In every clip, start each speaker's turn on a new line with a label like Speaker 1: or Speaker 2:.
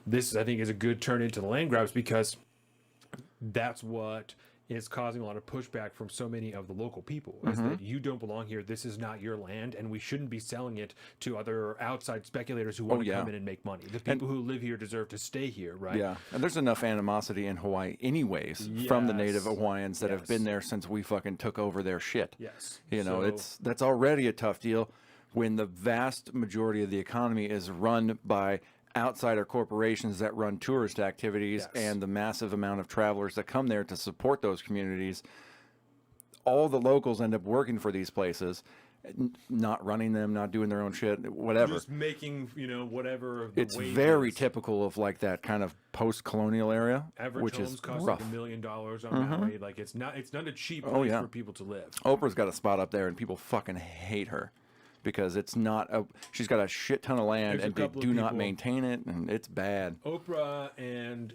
Speaker 1: this, I think, is a good turn into the land grabs, because that's what is causing a lot of pushback from so many of the local people, is that you don't belong here. This is not your land, and we shouldn't be selling it to other outside speculators who want to come in and make money. The people who live here deserve to stay here, right?
Speaker 2: Yeah, and there's enough animosity in Hawaii anyways from the native Hawaiians that have been there since we fucking took over their shit.
Speaker 1: Yes.
Speaker 2: You know, that's already a tough deal when the vast majority of the economy is run by outsider corporations that run tourist activities and the massive amount of travelers that come there to support those communities. All the locals end up working for these places, not running them, not doing their own shit, whatever.
Speaker 1: Just making, you know, whatever.
Speaker 2: It's very typical of like that kind of post-colonial area,
Speaker 1: average
Speaker 2: which
Speaker 1: homes
Speaker 2: is
Speaker 1: cost
Speaker 2: rough.
Speaker 1: like $1 million on Maui. Like it's not a cheap place for people to live.
Speaker 2: Oprah's got a spot up there, and people fucking hate her because it's not a. She's got a shit ton of land, and they do not maintain it, and it's bad.
Speaker 1: Oprah and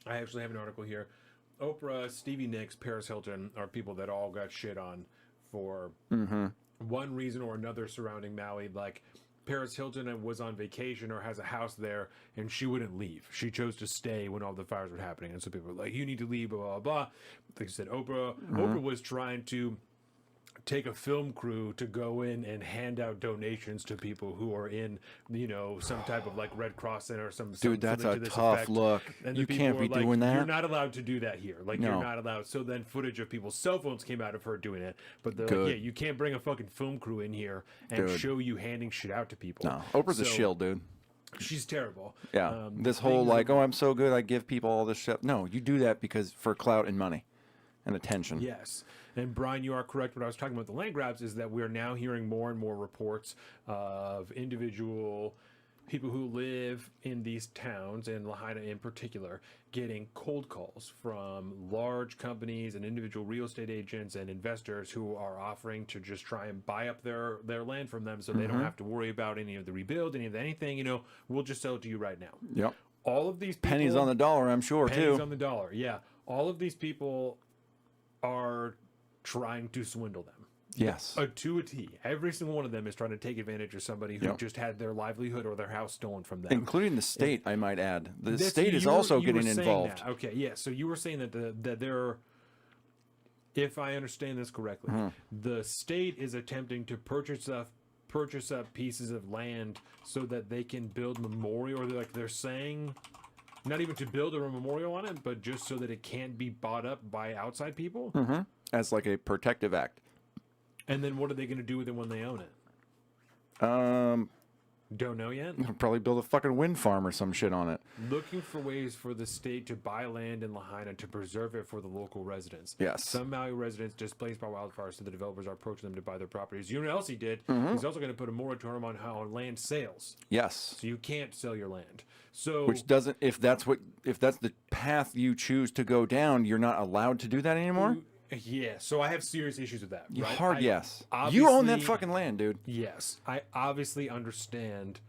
Speaker 1: I actually have an article here. Oprah, Stevie Nicks, Paris Hilton are people that all got shit on for one reason or another surrounding Maui. Like Paris Hilton was on vacation or has a house there, and she wouldn't leave. She chose to stay when all the fires were happening, and so people were like, "You need to leave." Blah blah blah. Like I said, Oprah was trying to take a film crew to go in and hand out donations to people who are in, you know, some type of like Red Cross center or some.
Speaker 2: Dude, that's a
Speaker 1: to this
Speaker 2: tough
Speaker 1: effect.
Speaker 2: look.
Speaker 1: And
Speaker 2: you can't be doing that.
Speaker 1: You're not allowed to do that here. Like you're not allowed. So then footage of people's cell phones came out of her doing it. But they're like, yeah, you can't bring a fucking film crew in here and show you handing shit out to people.
Speaker 2: No, Oprah's a shill, dude.
Speaker 1: She's terrible.
Speaker 2: Yeah, this whole like, oh, I'm so good, I give people all this shit. No, you do that because for clout and money and attention.
Speaker 1: Yes. And Brian, you are correct. What I was talking about the land grabs is that we're now hearing more and more reports of individual people who live in these towns, and Lahaina in particular, getting cold calls from large companies and individual real estate agents and investors who are offering to just try and buy up their land from them, so they don't have to worry about any of the rebuild, any of anything. You know, we'll just sell it to you right now.
Speaker 2: Yep.
Speaker 1: All of these people,
Speaker 2: pennies on the dollar, I'm sure,
Speaker 1: pennies on the dollar. Yeah. All of these people are trying to swindle them.
Speaker 2: Yes.
Speaker 1: To a T. Every single one of them is trying to take advantage of somebody who just had their livelihood or their house stolen from them.
Speaker 2: Including the state, I might add. The state is also getting involved.
Speaker 1: That. Okay, yeah. So you were saying that there, if I understand this correctly, the state is attempting to purchase up pieces of land so that they can build memorial, or they're saying not even to build a memorial on it, but just so that it can't be bought up by outside people.
Speaker 2: As like a protective act.
Speaker 1: And then what are they going to do with it when they own it? Don't know yet?
Speaker 2: Probably build a fucking wind farm or some shit on it.
Speaker 1: Looking for ways for the state to buy land in Lahaina to preserve it for the local residents.
Speaker 2: Yes.
Speaker 1: Some Maui residents displaced by wildfires, so the developers are approaching them to buy their properties. You know what else he did? He's also going to put a moratorium on land sales.
Speaker 2: Yes.
Speaker 1: So you can't sell your land. So
Speaker 2: which doesn't, if that's the path you choose to go down, you're not allowed to do that anymore?
Speaker 1: Yeah, so I have serious issues with that. Right?
Speaker 2: Hard yes. You own that fucking land, dude.
Speaker 1: Yes. I obviously understand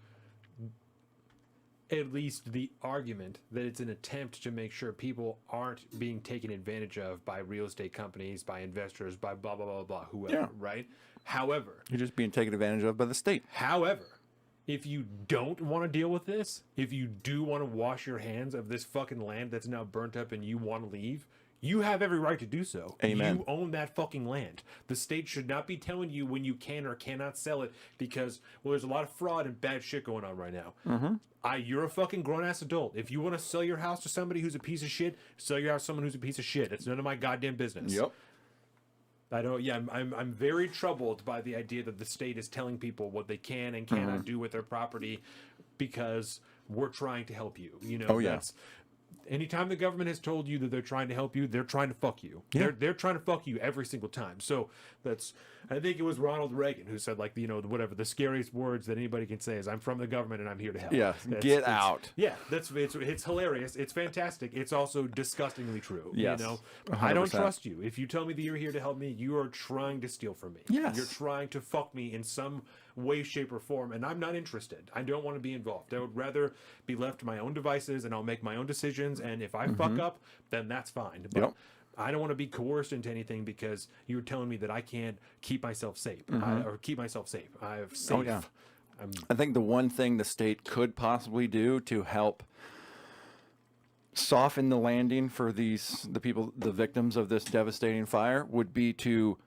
Speaker 1: at least the argument that it's an attempt to make sure people aren't being taken advantage of by real estate companies, by investors, by blah, blah, blah, blah, whoever, right? However...
Speaker 2: You're just being taken advantage of by the state.
Speaker 1: However, if you don't want to deal with this, if you do want to wash your hands of this fucking land that's now burnt up and you want to leave... You have every right to do so.
Speaker 2: Amen.
Speaker 1: You own that fucking land. The state should not be telling you when you can or cannot sell it because, well, there's a lot of fraud and bad shit going on right now. You're a fucking grown-ass adult. If you want to sell your house to somebody who's a piece of shit, sell your house to someone who's a piece of shit. It's none of my goddamn business.
Speaker 2: Yep.
Speaker 1: I don't. Yeah, I'm very troubled by the idea that the state is telling people what they can and cannot do with their property because we're trying to help you. You know. Anytime the government has told you that they're trying to help you, they're trying to fuck you.
Speaker 2: Yeah.
Speaker 1: They're trying to fuck you every single time. So that's, I think it was Ronald Reagan who said, like, you know, whatever, the scariest words that anybody can say is, I'm from the government and I'm here to help.
Speaker 2: Yeah, get out.
Speaker 1: Yeah, it's hilarious. It's fantastic. It's also disgustingly true.
Speaker 2: Yes,
Speaker 1: you know,
Speaker 2: 100%.
Speaker 1: I don't trust you. If you tell me that you're here to help me, you are trying to steal from me.
Speaker 2: Yes.
Speaker 1: You're trying to fuck me in some way, shape, or form, and I'm not interested. I don't want to be involved. I would rather be left to my own devices, and I'll make my own decisions, and if I fuck up, then that's fine. But I don't want to be coerced into anything because you're telling me that I can't keep myself safe, or keep myself safe. I have safe.
Speaker 2: I think the one thing the state could possibly do to help soften the landing for the victims of this devastating fire would be to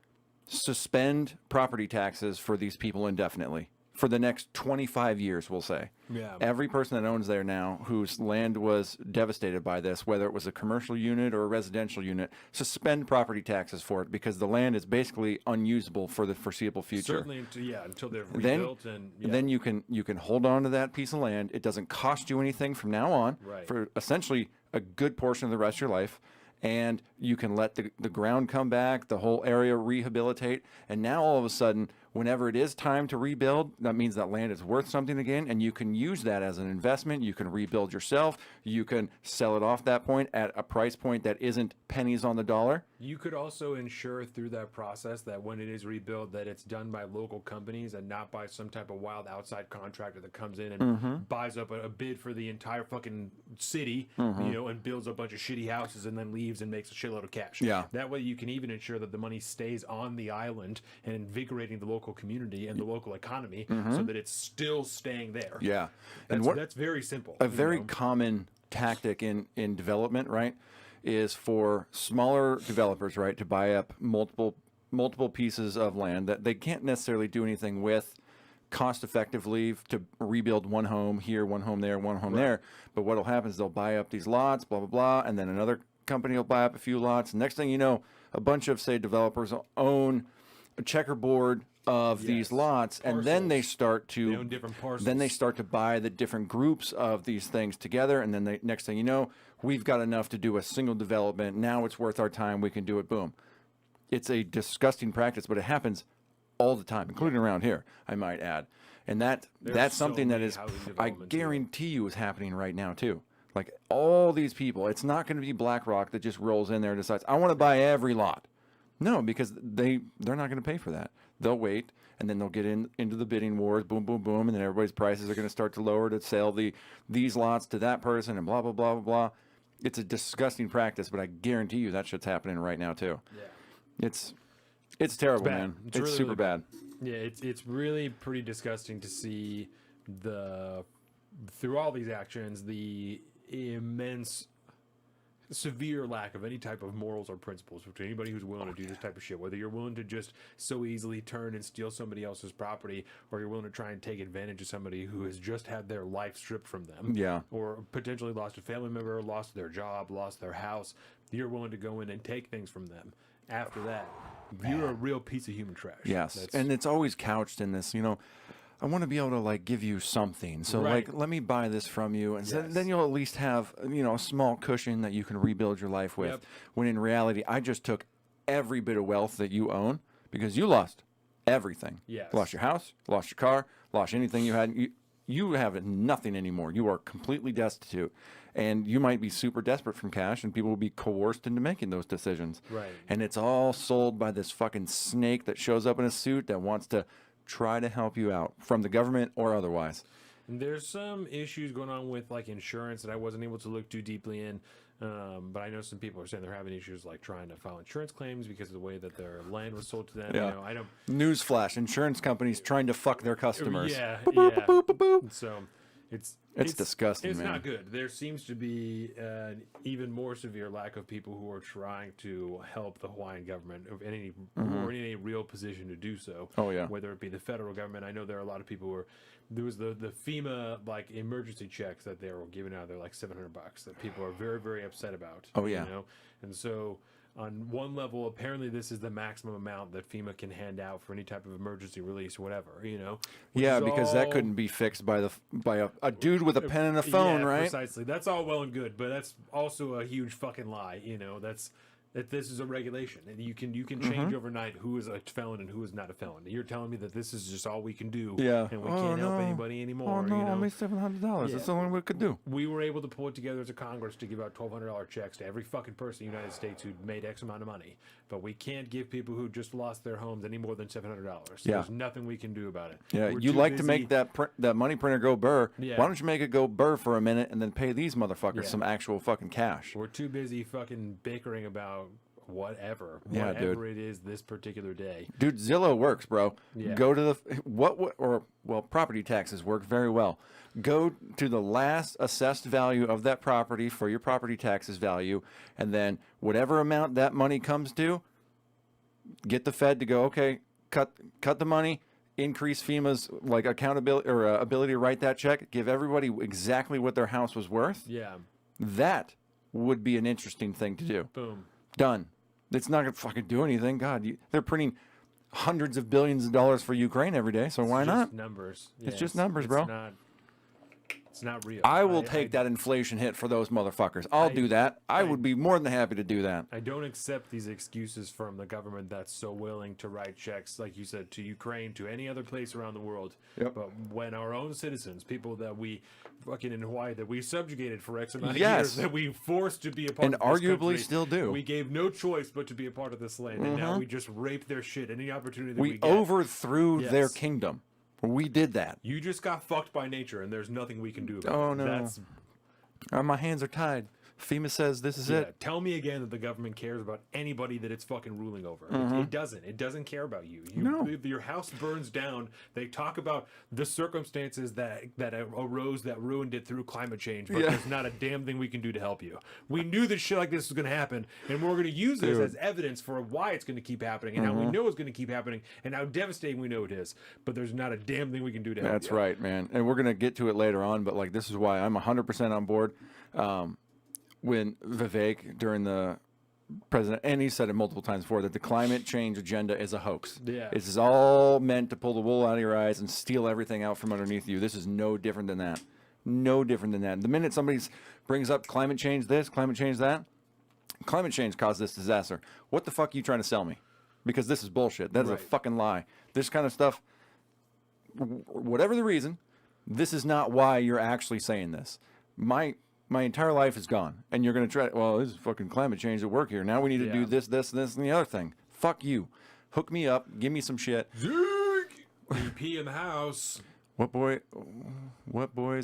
Speaker 2: suspend property taxes for these people indefinitely for the next 25 years, we'll say.
Speaker 1: Yeah.
Speaker 2: Every person that owns there now whose land was devastated by this, whether it was a commercial unit or a residential unit, suspend property taxes for it because the land is basically unusable for the foreseeable future.
Speaker 1: Certainly, until they're rebuilt.
Speaker 2: Then you can hold on to that piece of land. It doesn't cost you anything from now on for essentially a good portion of the rest of your life. And you can let the ground come back, the whole area rehabilitate. And now all of a sudden, whenever it is time to rebuild, that means that land is worth something again. And you can use that as an investment. You can rebuild yourself. You can sell it off that point at a price point that isn't pennies on the dollar.
Speaker 1: You could also ensure through that process that when it is rebuilt, that it's done by local companies and not by some type of wild outside contractor that comes in and buys up a bid for the entire fucking city, and builds a bunch of shitty houses and then leaves and makes a shitload of cash.
Speaker 2: Yeah.
Speaker 1: That way you can even ensure that the money stays on the island and invigorating the local community and the local economy so that it's still staying there.
Speaker 2: Yeah.
Speaker 1: That's very simple.
Speaker 2: A very common tactic in development, right, is for smaller developers, right, to buy up multiple pieces of land that they can't necessarily do anything with cost effectively to rebuild one home here, one home there, one home there. But what'll happen is they'll buy up these lots, blah, blah, blah, and then another company will buy up a few lots. Next thing you know, a bunch of, say, developers own a checkerboard of these lots, and then they start to
Speaker 1: own different parcels.
Speaker 2: Then they start to buy the different groups of these things together, and then next thing you know, we've got enough to do a single development. Now it's worth our time. We can do it. Boom. It's a disgusting practice, but it happens all the time, including around here, I might add. And that's something that is, I guarantee you, is happening right now too. Like all these people, it's not going to be BlackRock that just rolls in there and decides, I want to buy every lot. No, because they're not going to pay for that. They'll wait, and then they'll get into the bidding wars, boom, boom, boom, and then everybody's prices are going to start to lower to sell these lots to that person, and blah, blah, blah, blah, blah. It's a disgusting practice, but I guarantee you that shit's happening right now too. Yeah. It's terrible, man. It's really, super bad.
Speaker 1: Yeah, it's really pretty disgusting to see through all these actions, the immense severe lack of any type of morals or principles to anybody who's willing to do this type of shit. Whether you're willing to just so easily turn and steal somebody else's property, or you're willing to try and take advantage of somebody who has just had their life stripped from them, or potentially lost a family member, lost their job, lost their house, you're willing to go in and take things from them. After that, you're a real piece of human trash.
Speaker 2: Yes, and it's always couched in this, I want to be able to like give you something. So like, let me buy this from you. And then you'll at least have, a small cushion that you can rebuild your life with. When in reality, I just took every bit of wealth that you own because you lost everything.
Speaker 1: Yes.
Speaker 2: Lost your house, lost your car, lost anything you had. You have nothing anymore. You are completely destitute. And you might be super desperate from cash, and people will be coerced into making those decisions.
Speaker 1: Right.
Speaker 2: And it's all sold by this fucking snake that shows up in a suit that wants to try to help you out from the government or otherwise.
Speaker 1: And there's some issues going on with like insurance that I wasn't able to look too deeply in, but I know some people are saying they're having issues like trying to file insurance claims because of the way that their land was sold to them.
Speaker 2: Yeah.
Speaker 1: I don't.
Speaker 2: Newsflash: insurance companies trying to fuck their customers.
Speaker 1: Yeah,
Speaker 2: boop, boop, boop, boop, boop.
Speaker 1: So it's
Speaker 2: disgusting.
Speaker 1: It's
Speaker 2: man.
Speaker 1: not good. There seems to be an even more severe lack of people who are trying to help the Hawaiian government or in any real position to do so.
Speaker 2: Oh yeah.
Speaker 1: Whether it be the federal government, I know there are a lot of people who are. There was the FEMA like emergency checks that they were giving out. They're like $700 that people are very, very upset about.
Speaker 2: Oh yeah.
Speaker 1: And so. On one level, apparently this is the maximum amount that FEMA can hand out for any type of emergency release or whatever,
Speaker 2: Yeah, because that couldn't be fixed by a dude with a pen and a phone, right?
Speaker 1: Precisely. That's all well and good, but that's also a huge fucking lie, that this is a regulation, and you can change overnight who is a felon and who is not a felon. You're telling me that this is just all we can do, and we can't help anybody anymore.
Speaker 2: Oh no, only $700. That's the only we could do.
Speaker 1: We were able to pull it together as a Congress to give out $1,200 checks to every fucking person in the United States who made X amount of money, but we can't give people who just lost their homes any more than $700. There's nothing we can do about it.
Speaker 2: Yeah, you like to make that money printer go burr. Yeah. Why don't you make it go burr for a minute and then pay these motherfuckers some actual fucking cash?
Speaker 1: We're too busy fucking bickering about whatever.
Speaker 2: Yeah,
Speaker 1: whatever it is this particular day.
Speaker 2: Dude, Zillow works, bro.
Speaker 1: Yeah.
Speaker 2: Go to the property taxes work very well. Go to the last assessed value of that property for your property taxes value, and then whatever amount that money comes to, get the Fed to go, okay, cut the money, increase FEMA's like accountability or ability to write that check, give everybody exactly what their house was worth.
Speaker 1: Yeah.
Speaker 2: That would be an interesting thing to do.
Speaker 1: Boom.
Speaker 2: Done. It's not going to fucking do anything. God, they're printing hundreds of billions of dollars for Ukraine every day, so why not?
Speaker 1: Numbers.
Speaker 2: It's just numbers, bro.
Speaker 1: It's not real.
Speaker 2: I will take that inflation hit for those motherfuckers. I'll do that. I would be more than happy to do that.
Speaker 1: I don't accept these excuses from the government that's so willing to write checks, like you said, to Ukraine, to any other place around the world.
Speaker 2: Yep.
Speaker 1: But when our own citizens, people that we fucking in Hawaii, that we subjugated for X amount of
Speaker 2: Yes.
Speaker 1: years, that we forced to be a part
Speaker 2: And
Speaker 1: of this
Speaker 2: arguably
Speaker 1: country,
Speaker 2: still do.
Speaker 1: we gave no choice but to be a part of this land, and now we just rape their shit. Any opportunity that
Speaker 2: We
Speaker 1: get.
Speaker 2: overthrew their
Speaker 1: Yes.
Speaker 2: kingdom. We did that.
Speaker 1: You just got fucked by nature, and there's nothing we can do about it.
Speaker 2: Oh, no.
Speaker 1: That's
Speaker 2: My hands are tied. FEMA says this is
Speaker 1: Yeah,
Speaker 2: it.
Speaker 1: tell me again that the government cares about anybody that it's fucking ruling over. It doesn't. It doesn't care about you.
Speaker 2: No.
Speaker 1: If your house burns down, they talk about the circumstances that arose that ruined it through climate change, but
Speaker 2: Yeah.
Speaker 1: there's not a damn thing we can do to help you. We knew that shit like this was going to happen, and we're going to use this as evidence for why it's going to keep happening, and how we know it's going to keep happening, and how devastating we know it is. But there's not a damn thing we can do to help
Speaker 2: That's
Speaker 1: you.
Speaker 2: right, man. And we're going to get to it later on, but like this is why I'm 100% on board. When Vivek, during the president, and he said it multiple times before, that the climate change agenda is a hoax.
Speaker 1: Yeah.
Speaker 2: This is all meant to pull the wool out of your eyes and steal everything out from underneath you. This is no different than that. No different than that. The minute somebody brings up climate change this, climate change that, climate change caused this disaster. What the fuck are you trying to sell me? Because this is bullshit. That is a
Speaker 1: Right.
Speaker 2: fucking lie. This kind of stuff, whatever the reason, this is not why you're actually saying this. My entire life is gone, and you're going to try, well, this is fucking climate change at work here. Now we need to do
Speaker 1: Yeah.
Speaker 2: this, and the other thing. Fuck you. Hook me up. Give me some shit.
Speaker 1: Zeke! EP in the house.
Speaker 2: What boys?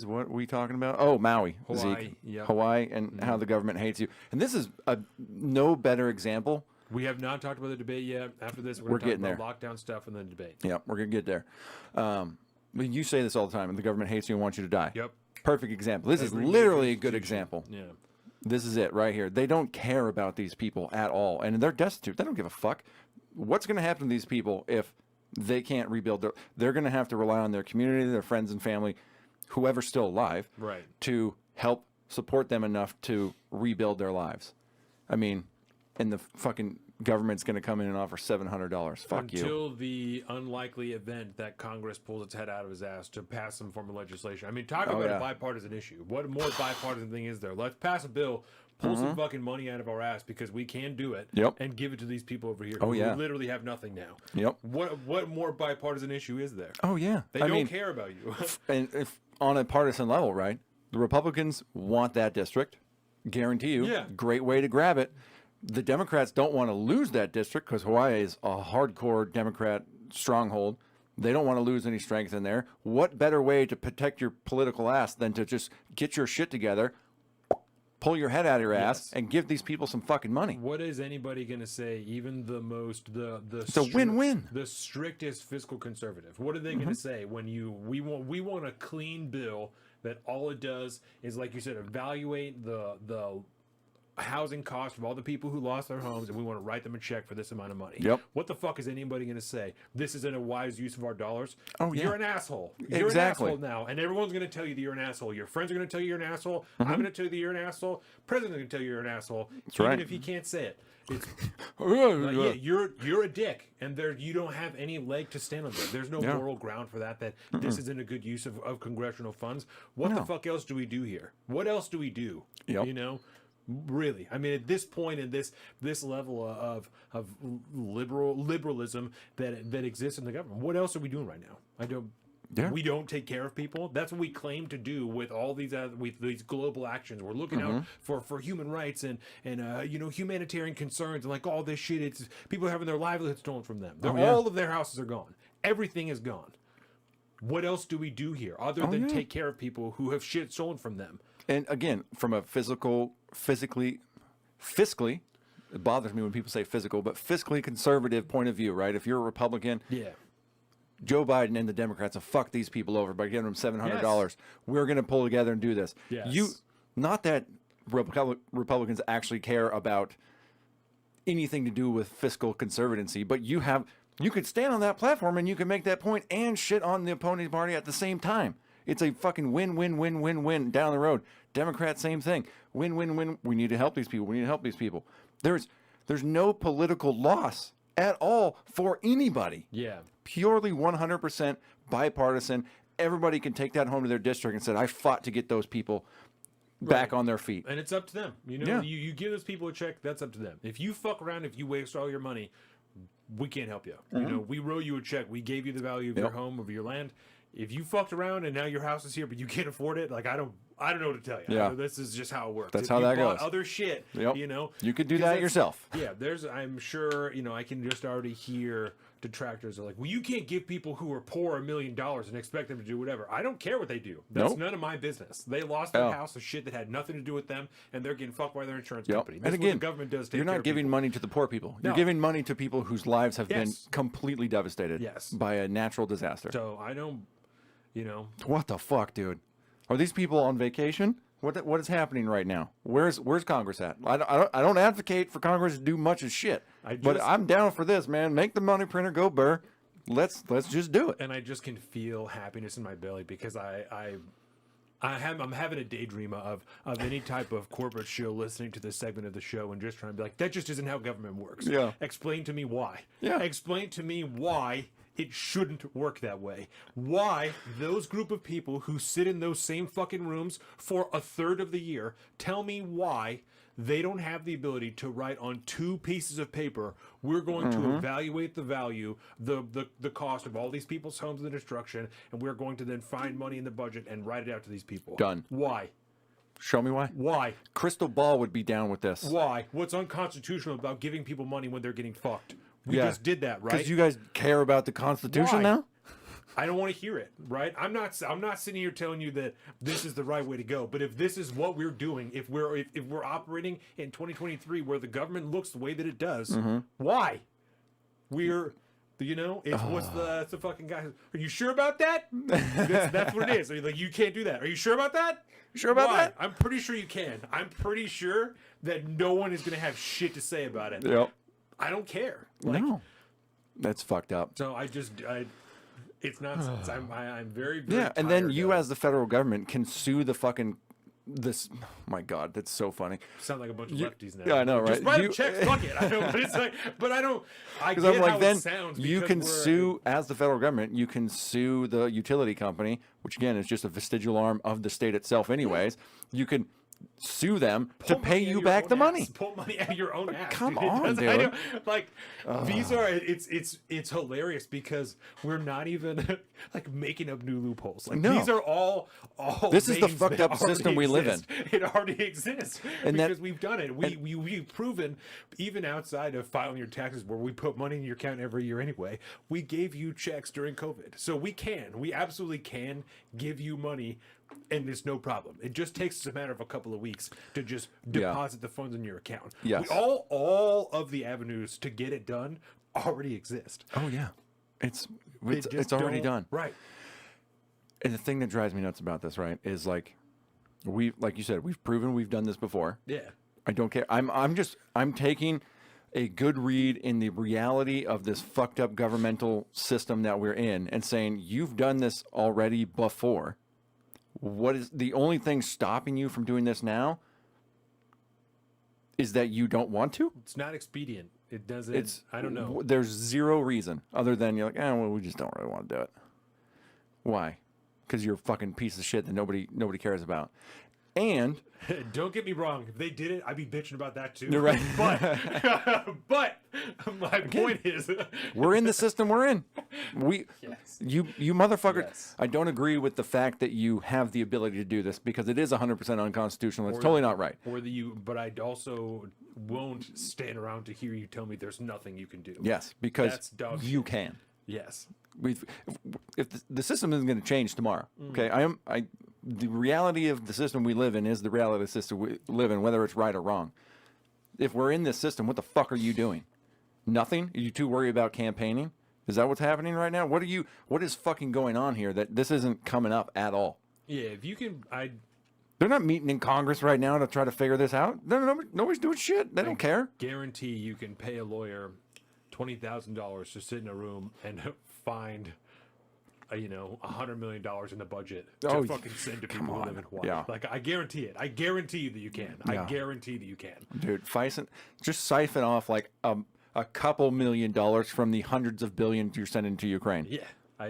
Speaker 2: What are we talking about? Oh, Maui.
Speaker 1: Hawaii,
Speaker 2: Zeke.
Speaker 1: yep.
Speaker 2: Hawaii, and how the government hates you. And this is a no better example.
Speaker 1: We have not talked about the debate yet. After this, we're
Speaker 2: We're
Speaker 1: going to
Speaker 2: getting
Speaker 1: talk about lockdown stuff and then debate.
Speaker 2: Yeah, we're going to get there. But you say this all the time, and the government hates you and wants you to die.
Speaker 1: Yep.
Speaker 2: Perfect example. This is
Speaker 1: Every
Speaker 2: literally a
Speaker 1: major
Speaker 2: good
Speaker 1: institution.
Speaker 2: example.
Speaker 1: Yeah.
Speaker 2: This is it right here. They don't care about these people at all, and they're destitute. They don't give a fuck. What's going to happen to these people if they can't rebuild? They're going to have to rely on their community, their friends and family, whoever's still alive,
Speaker 1: Right.
Speaker 2: to help support them enough to rebuild their lives. I mean, and the fucking government's going to come in and offer $700. Fuck you.
Speaker 1: Until the unlikely event that Congress pulls its head out of his ass to pass some form of legislation. I mean, talk about
Speaker 2: yeah.
Speaker 1: a bipartisan issue. What more bipartisan thing is there? Let's pass a bill, pull some fucking money out of our ass because we can do it,
Speaker 2: Yep.
Speaker 1: and give it to these people over here
Speaker 2: Oh,
Speaker 1: who
Speaker 2: yeah.
Speaker 1: literally have nothing now.
Speaker 2: Yep.
Speaker 1: What more bipartisan issue is there?
Speaker 2: Oh, yeah.
Speaker 1: They
Speaker 2: I
Speaker 1: don't
Speaker 2: mean,
Speaker 1: care about you.
Speaker 2: and if on a partisan level, right? The Republicans want that district. Guarantee you.
Speaker 1: Yeah.
Speaker 2: Great way to grab it. The Democrats don't want to lose that district because Hawaii is a hardcore Democrat stronghold. They don't want to lose any strength in there. What better way to protect your political ass than to just get your shit together, pull your head out of your ass,
Speaker 1: Yes.
Speaker 2: and give these people some fucking money?
Speaker 1: What is anybody going to say? Even the most
Speaker 2: It's a win-win.
Speaker 1: the strictest fiscal conservative. What are they going to say when we want a clean bill that all it does is, like you said, evaluate the housing cost of all the people who lost their homes, and we want to write them a check for this amount of money.
Speaker 2: Yep.
Speaker 1: What the fuck is anybody going to say? This isn't a wise use of our dollars.
Speaker 2: Oh, yeah.
Speaker 1: You're an asshole. You're
Speaker 2: Exactly.
Speaker 1: an asshole now, and everyone's going to tell you that you're an asshole. Your friends are going to tell you you're an asshole. I'm going to tell you that you're an asshole. President's going to tell you you're an asshole. Even
Speaker 2: right.
Speaker 1: if he can't say it. It's yeah, you're a dick, and you don't have any leg to stand on there. There's no
Speaker 2: Yeah.
Speaker 1: moral ground for that. That this isn't a good use of congressional funds. What the
Speaker 2: No.
Speaker 1: fuck else do we do here? What else do we do?
Speaker 2: Yep.
Speaker 1: You know, really. I mean, at this point in this level of liberalism that exists in the government, what else are we doing right now? I don't.
Speaker 2: Yeah.
Speaker 1: We don't take care of people. That's what we claim to do with all these with these global actions. We're looking out for human rights and humanitarian concerns and like all this shit. It's people having their livelihoods stolen from them. All of their houses are gone. Everything is gone. What else do we do here other than take care of people who have shit stolen from them?
Speaker 2: And again, from a fiscally it bothers me when people say fiscal, but fiscally conservative point of view, right? If you're a Republican, Joe Biden and the Democrats have fucked these people over by giving them $700. We're going to pull together and do this. Not that Republicans actually care about anything to do with fiscal conservatism, but you could stand on that platform and you can make that point and shit on the opposing party at the same time. It's a fucking win down the road. Democrats, same thing. Win. We need to help these people. There's no political loss at all for anybody. Purely 100% bipartisan. Everybody can take that home to their district and say, I fought to get those people back on their feet.
Speaker 1: And it's up to them. You give those people a check, that's up to them. If you fuck around, if you waste all your money, we can't help you. We wrote you a check. We gave you the value of your home, of your land. If you fucked around and now your house is here, but you can't afford it, like I don't know what to tell you. This is just how it works.
Speaker 2: That's how that goes.
Speaker 1: Other shit,
Speaker 2: you could do that yourself.
Speaker 1: I'm sure, I can just already hear detractors are like, well, you can't give people who are poor $1 million and expect them to do whatever. I don't care what they do. That's none of my business. They lost their house of shit that had nothing to do with them, and they're getting fucked by their insurance company. That's
Speaker 2: and again,
Speaker 1: what the government does.
Speaker 2: You're not giving money to the poor people. You're giving money to people whose lives have been completely devastated by a natural disaster.
Speaker 1: So I don't.
Speaker 2: What the fuck, dude? Are these people on vacation? What is happening right now? Where's Congress at? I don't advocate for Congress to do much of shit, but I'm down for this, man. Make the money printer go burr. Let's just do it.
Speaker 1: And I just can feel happiness in my belly because I'm having a daydream of any type of corporate show listening to this segment of the show and just trying to be like, that just isn't how government works. Explain to me why. Explain to me why it shouldn't work that way. Why those group of people who sit in those same fucking rooms for a third of the year, tell me why they don't have the ability to write on 2 pieces of paper, we're going to evaluate the value, the cost of all these people's homes and the destruction, and we're going to then find money in the budget and write it out to these people.
Speaker 2: Done.
Speaker 1: Why?
Speaker 2: Show me why.
Speaker 1: Why?
Speaker 2: Crystal Ball would be down with this.
Speaker 1: Why? What's unconstitutional about giving people money when they're getting fucked? We just did that, right?
Speaker 2: Because you guys care about the Constitution now?
Speaker 1: I don't want to hear it, right? I'm not sitting here telling you that this is the right way to go. But if this is what we're doing, if we're operating in 2023 where the government looks the way that it does, why? What's the fucking guy? Are you sure about that? That's what it is. Like, you can't do that. Are you sure about that?
Speaker 2: Sure about that?
Speaker 1: I'm pretty sure you can. I'm pretty sure that no one is going to have shit to say about it. I don't care.
Speaker 2: No, that's fucked up.
Speaker 1: So it's nonsense. I'm very, very
Speaker 2: and then you as the federal government can sue the fucking this. Oh my God, that's so funny.
Speaker 1: Sound like a bunch of lefties now.
Speaker 2: Yeah, I know, right?
Speaker 1: Just write checks, fuck it. I know, but it's like, but I don't. I get how it sounds.
Speaker 2: You can sue as the federal government. You can sue the utility company, which again is just a vestigial arm of the state itself. Anyways, you can sue them to pay you back the money.
Speaker 1: Pull money out of your own ass.
Speaker 2: Come on, dude.
Speaker 1: These are it's hilarious because we're not even like making up new loopholes. Like these are all
Speaker 2: this is the fucked up system we live in.
Speaker 1: It already exists because we've done it. We've proven even outside of filing your taxes where we put money in your account every year anyway. We gave you checks during COVID, so we absolutely can give you money. And it's no problem. It just takes a matter of a couple of weeks to just deposit the funds in your account.
Speaker 2: Yes.
Speaker 1: All of the avenues to get it done already exist.
Speaker 2: Oh yeah, it's already done.
Speaker 1: Right.
Speaker 2: And the thing that drives me nuts about this, right, is like you said, we've proven we've done this before.
Speaker 1: Yeah.
Speaker 2: I don't care. I'm taking a good read in the reality of this fucked up governmental system that we're in and saying you've done this already before. What is the only thing stopping you from doing this now? Is that you don't want to?
Speaker 1: It's not expedient. It doesn't. I don't know.
Speaker 2: There's zero reason other than you're like, well, we just don't really want to do it. Why? Because you're a fucking piece of shit that nobody cares about. And
Speaker 1: don't get me wrong, if they did it, I'd be bitching about that too.
Speaker 2: You're right.
Speaker 1: But my point is,
Speaker 2: we're in the system we're in. You motherfucker.
Speaker 1: Yes.
Speaker 2: I don't agree with the fact that you have the ability to do this because it is 100% unconstitutional. It's totally not right.
Speaker 1: But I also won't stand around to hear you tell me there's nothing you can do.
Speaker 2: Yes, because you can.
Speaker 1: Yes.
Speaker 2: If the system isn't going to change tomorrow, okay? The reality of the system we live in is the reality of the system we live in, whether it's right or wrong. If we're in this system, what the fuck are you doing? Nothing? Are you too worried about campaigning? Is that what's happening right now? What is fucking going on here that this isn't coming up at all?
Speaker 1: Yeah, if you can,
Speaker 2: They're not meeting in Congress right now to try to figure this out. Nobody's doing shit. They don't care.
Speaker 1: Guarantee you can pay a lawyer $20,000 to sit in a room and find, $100 million in the budget to fucking send to people who live in Hawaii.
Speaker 2: Yeah.
Speaker 1: Like, I guarantee it. I guarantee you that you can.
Speaker 2: Yeah.
Speaker 1: I guarantee that you can.
Speaker 2: Dude, just siphon off like a couple $1 million from the hundreds of billions you're sending to Ukraine.
Speaker 1: Yeah.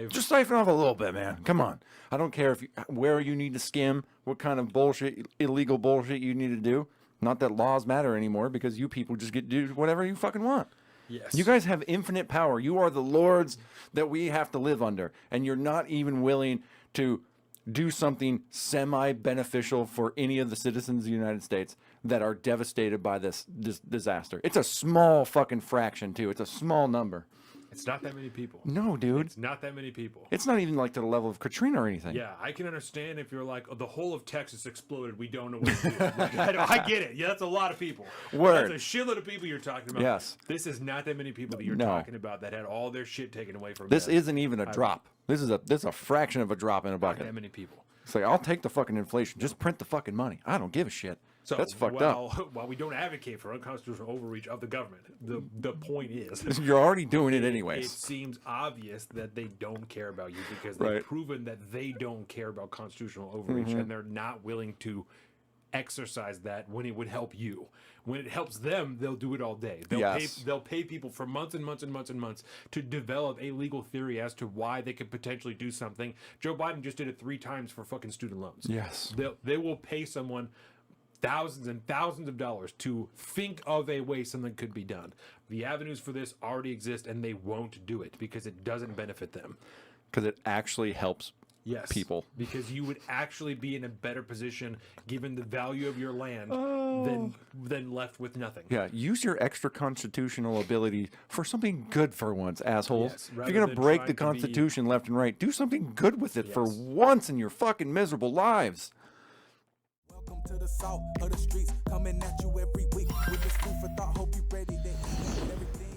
Speaker 2: Just siphon off a little bit, man. Come on. I don't care where you need to skim, what kind of bullshit, illegal bullshit you need to do. Not that laws matter anymore because you people just get to do whatever you fucking want.
Speaker 1: Yes.
Speaker 2: You guys have infinite power. You are the lords that we have to live under. And you're not even willing to do something semi-beneficial for any of the citizens of the United States that are devastated by this disaster. It's a small fucking fraction, too. It's a small number.
Speaker 1: It's not that many people.
Speaker 2: No, dude.
Speaker 1: It's not that many people.
Speaker 2: It's not even like to the level of Katrina or anything.
Speaker 1: Yeah, I can understand if you're like, the whole of Texas exploded. We don't know what to do. I get it. Yeah, that's a lot of people.
Speaker 2: Word.
Speaker 1: That's a shitload of people you're talking about.
Speaker 2: Yes.
Speaker 1: This is not that many people that you're talking about that had all their shit taken away from them.
Speaker 2: This isn't even a drop. This is a fraction of a drop in a bucket.
Speaker 1: Not that many people.
Speaker 2: It's like, I'll take the fucking inflation. Just print the fucking money. I don't give a shit. So that's fucked up.
Speaker 1: While we don't advocate for unconstitutional overreach of the government, the point is
Speaker 2: you're already doing it anyways.
Speaker 1: It seems obvious that they don't care about you because they've proven that they don't care about constitutional overreach, and they're not willing to exercise that when it would help you. When it helps them, they'll do it all day. They'll pay people for months and months and months and months to develop a legal theory as to why they could potentially do something. Joe Biden just did it 3 times for fucking student loans.
Speaker 2: Yes.
Speaker 1: They will pay someone thousands and thousands of dollars to think of a way something could be done. The avenues for this already exist, and they won't do it because it doesn't benefit them.
Speaker 2: Because it actually helps people.
Speaker 1: Because you would actually be in a better position given the value of your land than left with nothing.
Speaker 2: Yeah, use your extra constitutional ability for something good for once, assholes.
Speaker 1: Yes,
Speaker 2: if you're going to break the Constitution left and right, do something good with it for once in your fucking miserable lives.
Speaker 3: Welcome to the salt of the streets, coming at you every week with this food for thought. Hope you ready to eat everything.